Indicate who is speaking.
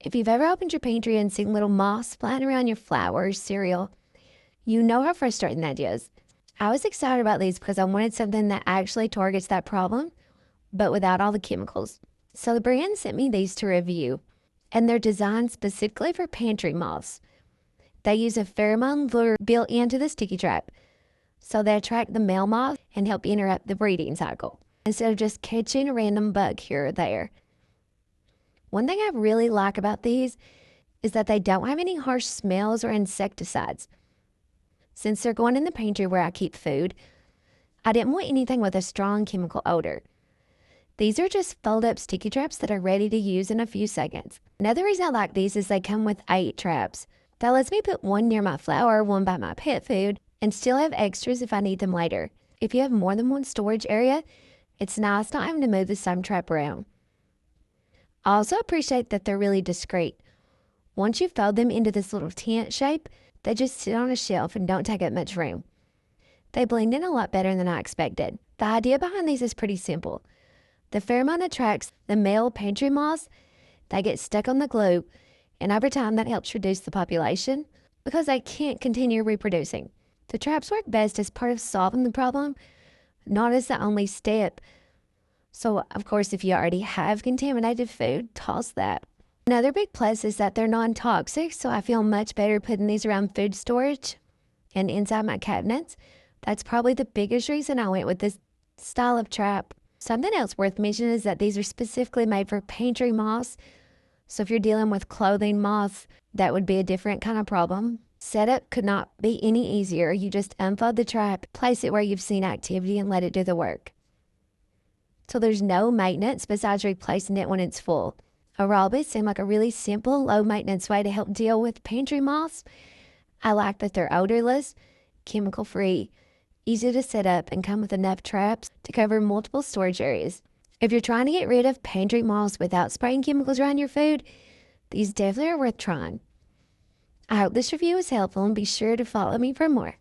Speaker 1: If you've ever opened your pantry and seen little moths flying around your flour or cereal, you know how frustrating that is. I was excited about these because I wanted something that actually targets that problem, but without all the chemicals. So the brand sent me these to review, and they're designed specifically for pantry moths. They use a pheromone lure built into the sticky trap, so they attract the male moth and help interrupt the breeding cycle, instead of just catching a random bug here or there. One thing I really like about these is that they don't have any harsh smells or insecticides. Since they're going in the pantry where I keep food, I didn't want anything with a strong chemical odor. These are just fold-up sticky traps that are ready to use in a few seconds. Another reason I like these is they come with 8 traps. That lets me put one near my flour, one by my pet food, and still have extras if I need them later. If you have more than one storage area, it's nice not having to move the same trap around. I also appreciate that they're really discreet. Once you fold them into this little tent shape, they just sit on a shelf and don't take up much room. They blend in a lot better than I expected. The idea behind these is pretty simple. The pheromone attracts the male pantry moths. They get stuck on the glue, and over time that helps reduce the population because they can't continue reproducing. The traps work best as part of solving the problem, not as the only step. So, of course, if you already have contaminated food, toss that. Another big plus is that they're non-toxic, so I feel much better putting these around food storage and inside my cabinets. That's probably the biggest reason I went with this style of trap. Something else worth mentioning is that these are specifically made for pantry moths. So if you're dealing with clothing moths, that would be a different kind of problem. Setup could not be any easier. You just unfold the trap, place it where you've seen activity, and let it do the work. So there's no maintenance besides replacing it when it's full. Overall, this seemed like a really simple, low-maintenance way to help deal with pantry moths. I like that they're odorless, chemical-free, easy to set up, and come with enough traps to cover multiple storage areas. If you're trying to get rid of pantry moths without spraying chemicals around your food, these definitely are worth trying. I hope this review was helpful, and be sure to follow me for more.